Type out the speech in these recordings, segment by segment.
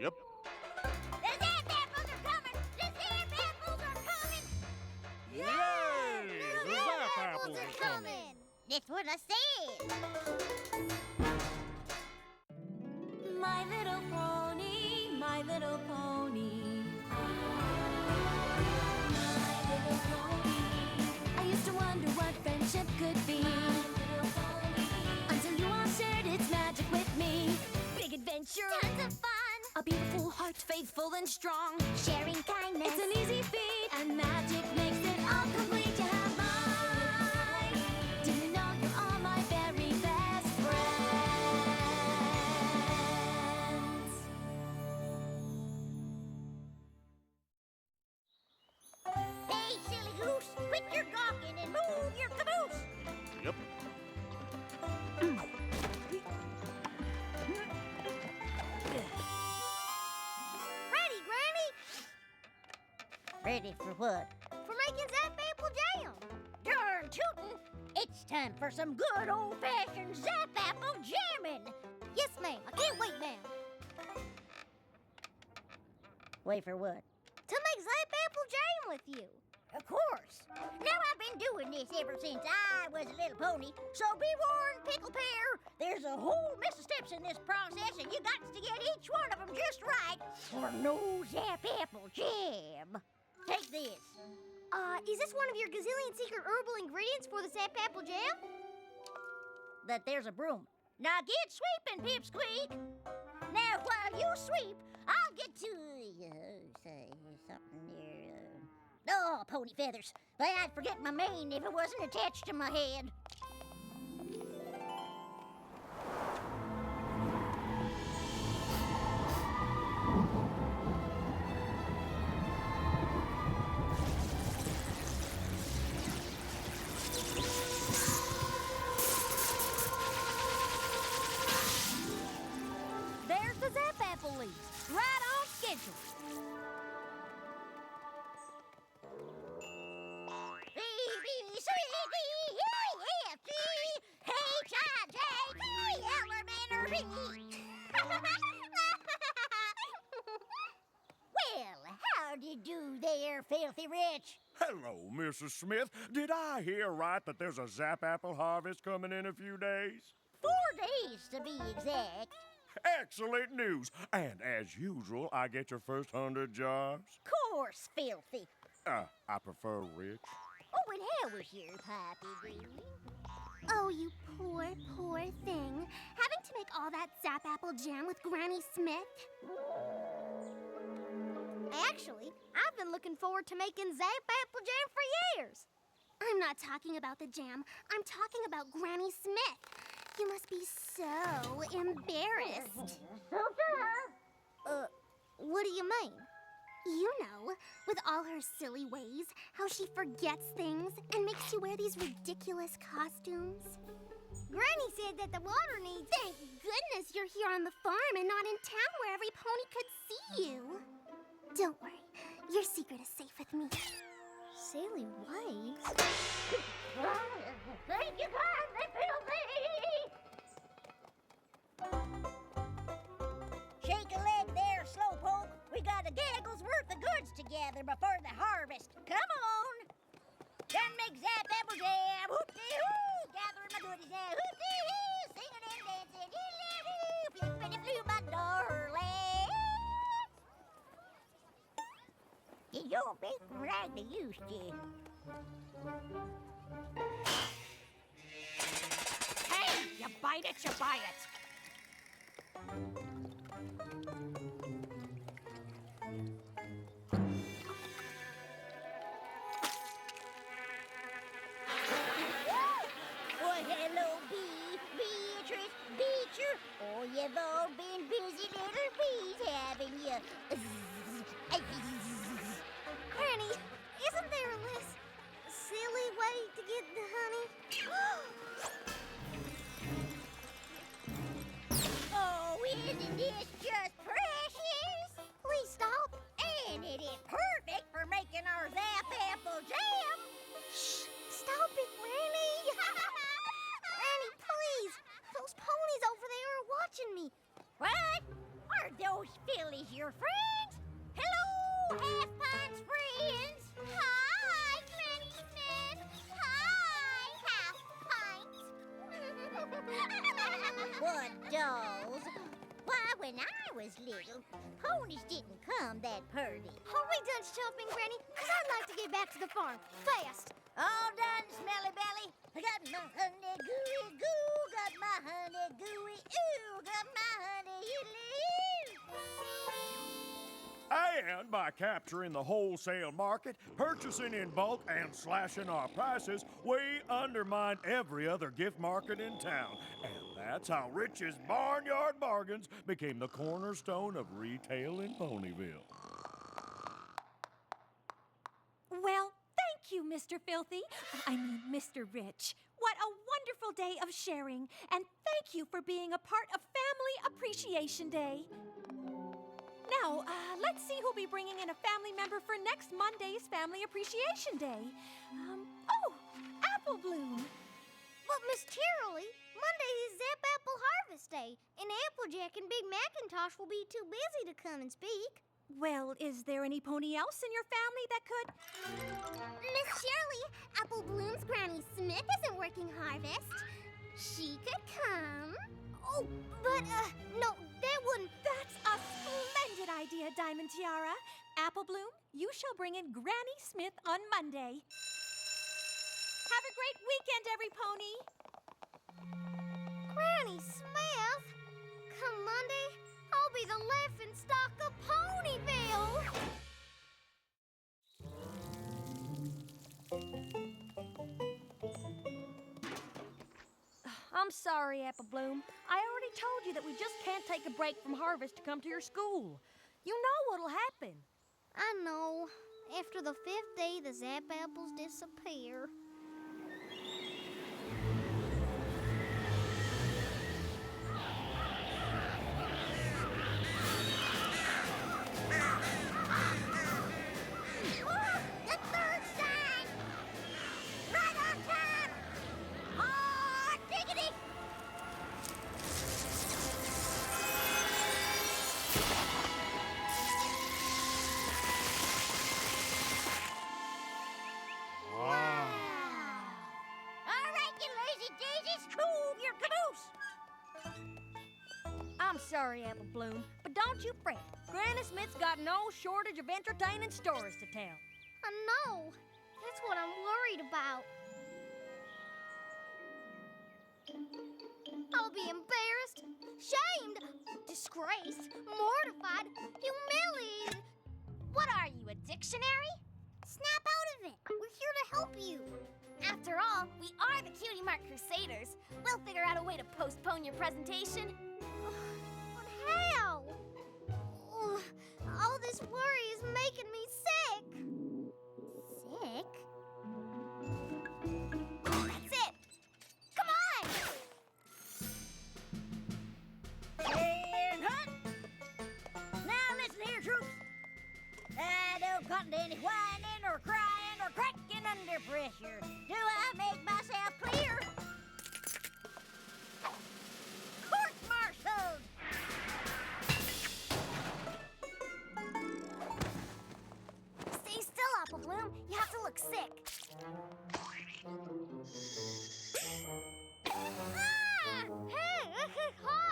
Yep. The Zap Apples are coming! The Zap Apples are coming! Yay! The Zap Apples are coming! That's what I said! My little pony, my little pony. My little pony. I used to wonder what friendship could be. My little pony. Until you all shared its magic with me. Big adventure. Tons of fun! A beautiful heart, faithful and strong. Sharing kindness. It's an easy feat, and magic makes it all complete. You have mine. Do you know you're all my very best friends? Hey, silly goose! Quit your gawking and move your caboose! Yep. Ready, Granny? Ready for what? For making Zap Apple Jam! Darn tootin'! It's time for some good old-fashioned Zap Apple jamming! Yes, ma'am. I can't wait now. Wait for what? To make Zap Apple Jam with you. Of course. Now, I've been doing this ever since I was a little pony, so be warned, Pickle Pear. There's a whole mess of steps in this process, and you got to get each one of them just right for no Zap Apple Jam. Take this. Is this one of your gazillion secret herbal ingredients for the Zap Apple Jam? That there's a broom. Now get sweeping, Pipsqueak. Now, while you sweep, I'll get to say something here. Oh, pony feathers. But I'd forget my mane if it wasn't attached to my head. There's the Zap Apple leaves, right on schedule. Well, how'd you do there, filthy rich? Hello, Mrs. Smith. Did I hear right that there's a Zap Apple harvest coming in a few days? 4 days, to be exact. Excellent news. And as usual, I get your first 100 jars. Course, filthy. I prefer rich. Oh, and how was your poppy, dearie? Oh, you poor, poor thing. Having to make all that Zap Apple jam with Granny Smith? Actually, I've been looking forward to making Zap Apple Jam for years. I'm not talking about the jam. I'm talking about Granny Smith. You must be so embarrassed. What do you mean? You know, with all her silly ways, how she forgets things and makes you wear these ridiculous costumes. Granny said that the water needs... Thank goodness you're here on the farm and not in town where every pony could see you. Don't worry, your secret is safe with me. Silly ways? Thank you kindly, filthy! Shake a leg there, slowpoke. We got a gaggle's worth of goods to gather before the harvest. Come on! Done make Zap Apple Jam! Hoop-dee-hoo! Gathering my goodies now. Hoop-dee-hoo! Singing and dancing. Hee-lee-hoo! Flippity-flew, my darling! You don't make like they used to. Hey, you bite it, you buy it. Well, hello, Beatrice, Beecher. Oh, you've all been busy little bees, haven't you? Granny, isn't there a less silly way to get the honey? Oh, isn't this just precious? Please stop. And it is perfect for making our Zap Apple Jam. Shh, stop it, Granny. Granny, please. Those ponies over there are watching me. What? Are those fillies your your friends. Hello, Half Pint's friends. Hi, Granny Smith. Hi, Half Pint. What dolls? Why, when I was little, ponies didn't come that purty. Are we done shopping, Granny? 'Cause I'd like to get back to the farm. Fast. All done, Smelly Belly. I got my honey gooey goo, got my honey gooey ooh, got my honey And by capturing the wholesale market, purchasing in bulk, and slashing our prices, we undermine every other gift market in town. And that's how Rich's Barnyard Bargains became the cornerstone of retail in Ponyville. Well, thank you, Mr. Filthy. Mr. Rich. What a wonderful day of sharing. And thank you for being a part of Family Appreciation Day. Now, let's see who'll be bringing in a family member for next Monday's Family Appreciation Day. Apple Bloom. But, Miss Cheerilee, Monday is Zap Apple Harvest Day, and Applejack and Big Macintosh will be too busy to come and speak. Well, is there any pony else in your family that could? Miss Shirley, Apple Bloom's Granny Smith isn't working harvest. She could come. Oh, but, no, that wouldn't... That's a splendid idea, Diamond Tiara. Apple Bloom, you shall bring in Granny Smith on Monday. Have a great weekend, every pony. Granny Smith? Come Monday, I'll be the laughing stock of Ponyville. I'm sorry, Apple Bloom. I already told you that we just can't take a break from harvest to come to your school. You know what'll happen. I know. After the 5th day, the Zap Apples disappear. The third sign! Right on time! Hot diggity! All right, you lazy daisies, cool your caboose! I'm sorry, Apple Bloom, but don't you fret. Granny Smith's got no shortage of entertaining stories to tell. I know. That's what I'm worried about. I'll be embarrassed, shamed, disgraced, mortified, humiliated. What are you, a dictionary? Snap out of it. We're here to help you. After all, we are the Cutie Mark Crusaders. We'll figure out a way to postpone your presentation. But how? Ugh, all this worry is making me sick. Sick? That's it! Come on! And hut! Now listen here, troops. I don't cotton to any whining or crying or cracking under pressure. Do I make myself clear? Court-martialed! Stay still, Apple Bloom. You have to look sick. Ah! Hey! Ha!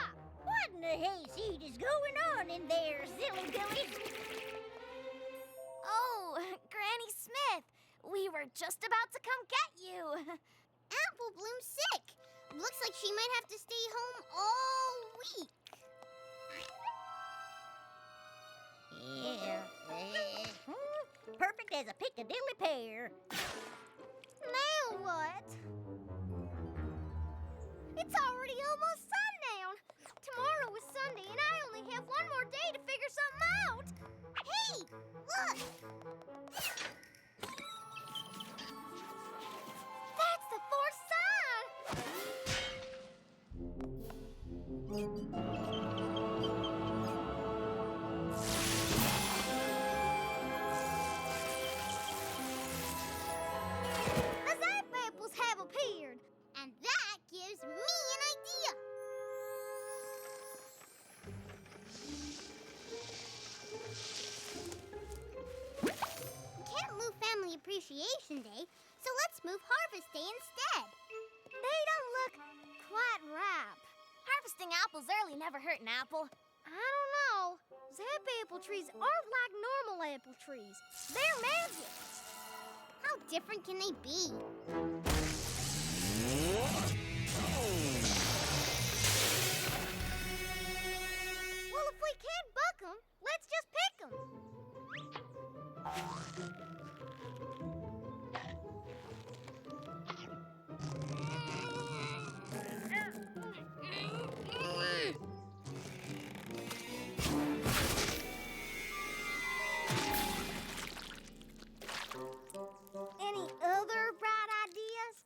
What in the hayseed is going on in there, silly billies? Oh, Granny Smith. We were just about to come get you. Apple Bloom's sick. Looks like she might have to stay home all week. Yeah. Perfect as a Piccadilly pear. Now what? It's already almost sundown. Tomorrow is Sunday, and I only have one more day to figure something out. Hey, look! That's the fourth The Zap Apples have appeared, and that gives me an idea. instead. They don't look quite ripe. Harvesting apples early never hurt an apple. I don't know. Zap apple trees aren't like normal apple trees. They're magic. How different can they be? Well, if we can't buck them, let's just pick them. Any other bright ideas?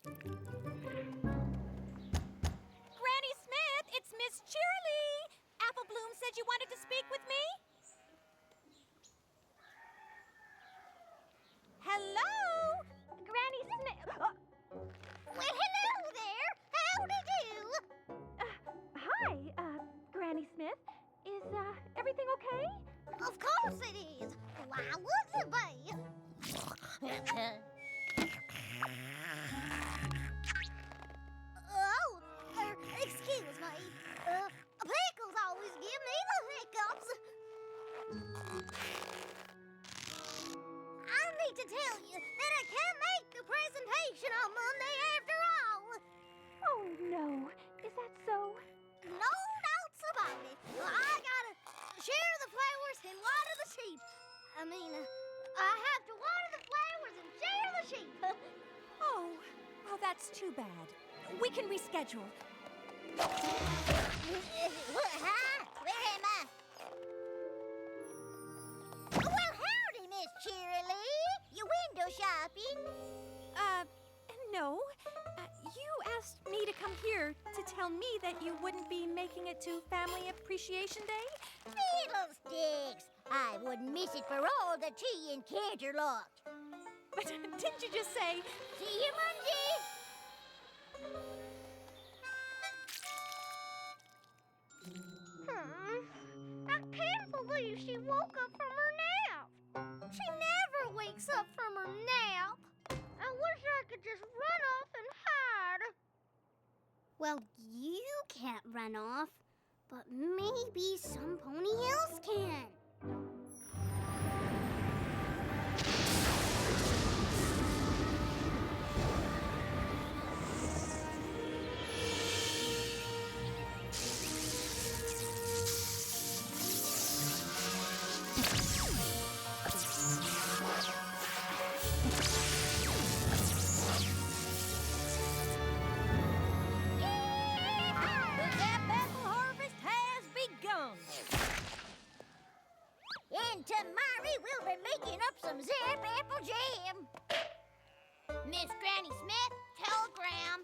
Granny Smith, it's Miss Cheerily. Apple Bloom said you wanted to speak with me. Hello? Granny Smith. Well, hello there. Howdy do. Hi, Granny Smith. Is, everything okay? Of course it is. Why wouldn't it be? Excuse me. Pickles always give me the hiccups. I need to tell you that I can't make a presentation on Monday after all. Oh, no. Is that so? No doubts about it. I gotta share the flowers and water the sheep. I mean, I have to water the flowers and share the sheep. Oh, well, that's too bad. We can reschedule. What? Huh? Where am I? Well, howdy, Miss Cheerily. You window shopping? No. You asked me to come here to tell me that you wouldn't be making it to Family Appreciation Day? Fiddlesticks! I wouldn't miss it for all the tea in Canterlot. But didn't you just say... See you Monday! I can't believe she woke up from her nap. She never wakes up from her nap. I wish I could just run off and hide. Well, you can't run off, but maybe some pony else can. The Zap Apple harvest has begun. And tomorrow we'll be making up some Zap apple jam. Miss Granny Smith, telegram.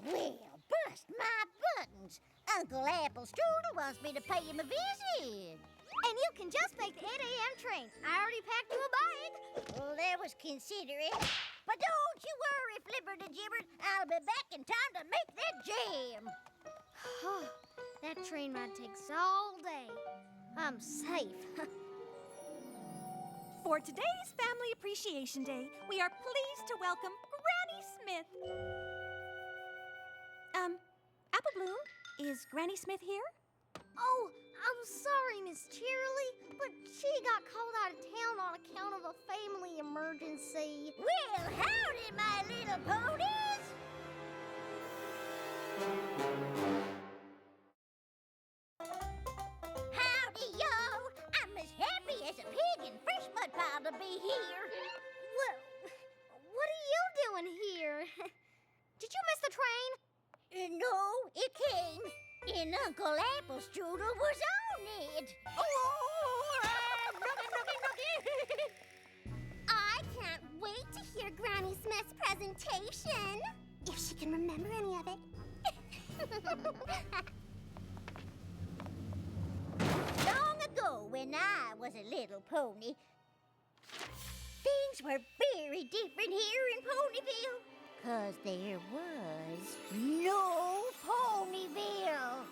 Well, bust my buttons. Uncle Apple Strudel wants me to pay him a visit. And you can just make the 8 a.m. train. I already packed you a bag. Well, that was considerate. But don't you worry, Flipper the Gibbert. I'll be back in time to make that jam. That train ride takes all day. I'm safe. For today's Family Appreciation Day, we are pleased to welcome Granny Smith. Apple Bloom, is Granny Smith here? Oh, I'm sorry, Miss Cheerily, but she got called out of town on account of a family emergency. Well, howdy, my little ponies! Howdy, y'all! I'm as happy as a pig in fresh mud pile to be here. Well, what are you doing here? Did you miss the train? No, it came. And Uncle Apple Strudel was on it. I can't wait to hear Granny Smith's presentation, if she can remember any of it. Long ago, when I was a little pony, things were very different here in Ponyville. 'Cause there was no Ponyville.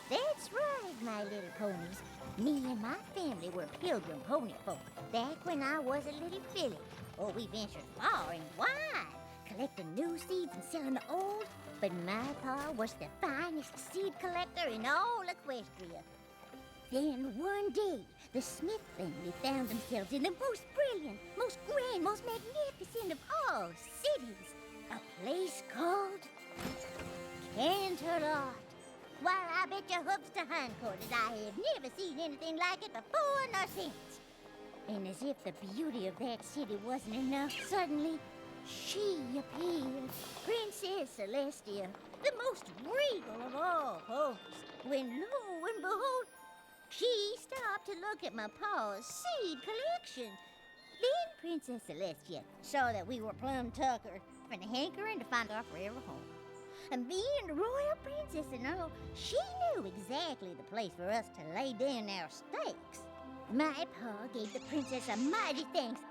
That's right, my little ponies. Me and my family were pilgrim pony folk back when I was a little filly. Oh, we ventured far and wide, collecting new seeds and selling the old. But my pa was the finest seed collector in all Equestria. Then one day, the Smith family found themselves in the most brilliant, most grand, most magnificent of all cities. A place called Canterlot. Why, I bet your hooves to hindquarters I have never seen anything like it before nor since. And as if the beauty of that city wasn't enough, suddenly she appeared, Princess Celestia, the most regal of all ponies. When lo and behold, she stopped to look at my pa's seed collection. Then Princess Celestia saw that we were plumb tuckered and hankering to find our forever home. And being the royal princess and all, she knew exactly the place for us to lay down our stakes. My pa gave the princess a mighty thanks.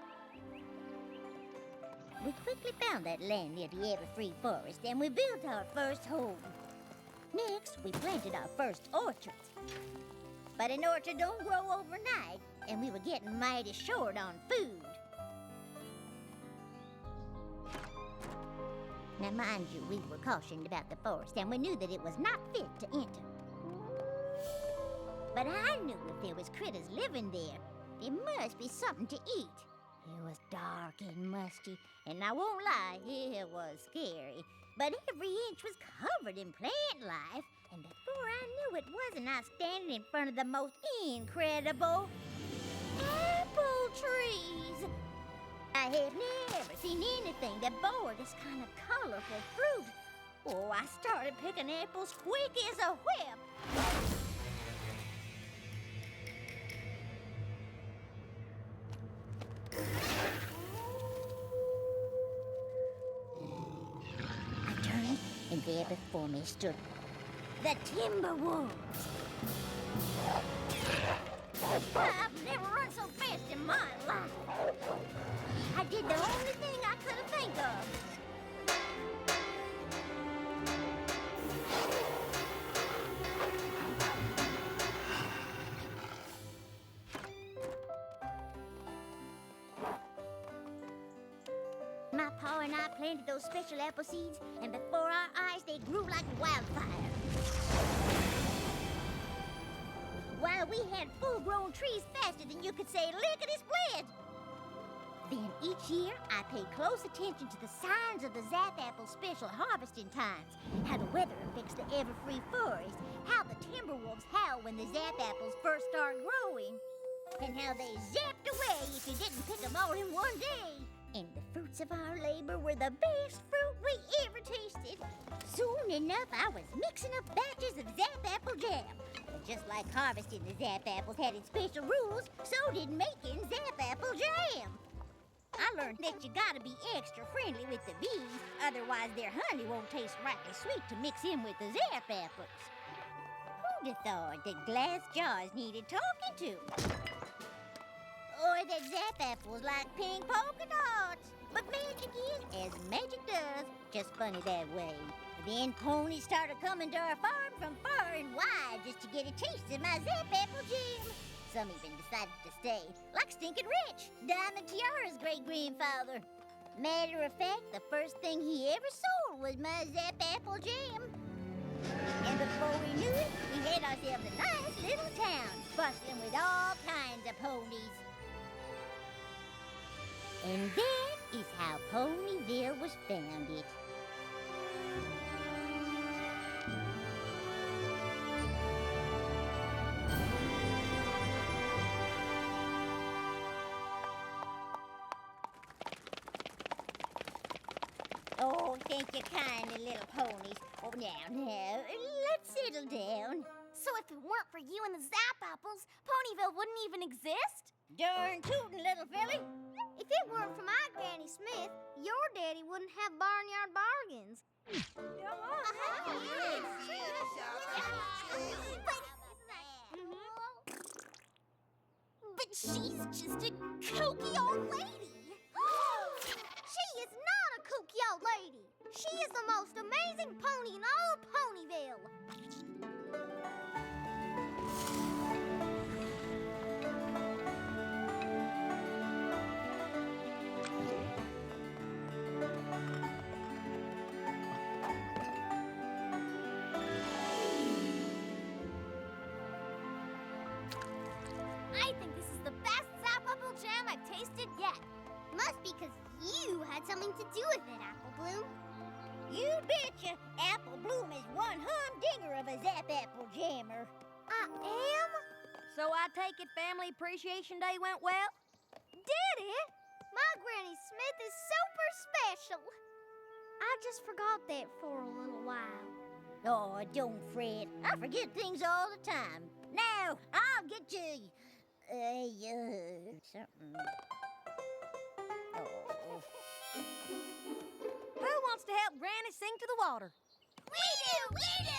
We quickly found that land near the Everfree Forest, and we built our first home. Next, we planted our first orchards. But an orchard don't grow overnight, and we were getting mighty short on food. Now, mind you, we were cautioned about the forest, and we knew that it was not fit to enter. But I knew if there was critters living there, there must be something to eat. It was dark and musty, and I won't lie, it was scary. But every inch was covered in plant life, and before I knew it, wasn't I standing in front of the most incredible apple trees? I have never seen anything that bore this kind of colorful fruit. Oh, I started picking apples quick as a whip. I turned, and there before me stood the timber wolves. I've never run so fast in my life. I did the only thing I could think of. My pa and I planted those special apple seeds, and before our eyes they grew like wildfire. While we had full-grown trees faster than you could say lickety-split. Then each year, I paid close attention to the signs of the Zap Apple special harvesting times, how the weather affects the Everfree Forest, how the timber wolves howl when the Zap Apples first start growing, and how they zapped away if you didn't pick them all in one day. And the fruits of our labor were the best fruit we ever tasted. Soon enough, I was mixing up batches of Zap Apple jam. But just like harvesting the Zap Apples had its special rules, so did making Zap Apple jam. I learned that you gotta be extra friendly with the bees, otherwise their honey won't taste rightly sweet to mix in with the Zap Apples. Who'd have thought that glass jars needed talking to? Or that Zap Apples like pink polka dots. But magic is as magic does, just funny that way. Then ponies started coming to our farm from far and wide just to get a taste of my Zap Apple jam. Some even decided to stay, like Stinkin' Rich, Diamond Tiara's great-grandfather. Matter of fact, the first thing he ever sold was my Zap Apple jam. And before we knew it, we had ourselves a nice little town, bustling with all kinds of ponies. And that is how Ponyville was founded. Oh, thank you kindly, little ponies. Oh, now, let's settle down. So if it weren't for you and the Zap Apples, Ponyville wouldn't even exist? Darn tootin', little filly. If it weren't for my Granny Smith, your daddy wouldn't have barnyard bargains. But she's just a kooky old lady. She is not a kooky old lady. She is the most amazing pony in all Ponyville. you had something to do with it, Apple Bloom. You betcha. Apple Bloom is one humdinger of a Zap Apple Jammer. I am? So I take it Family Appreciation Day went well? Did it? My Granny Smith is super special. I just forgot that for a little while. Oh, don't fret. I forget things all the time. Now, I'll get you... something... Oh... Who wants to help Granny sing to the water? We do! We do!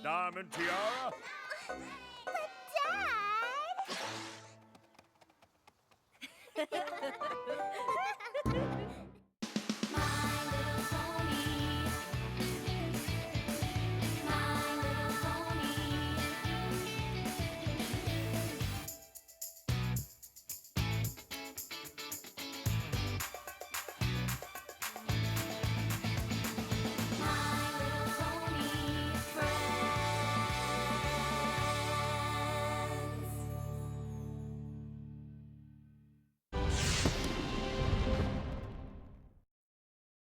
Diamond Tiara? But, Dad...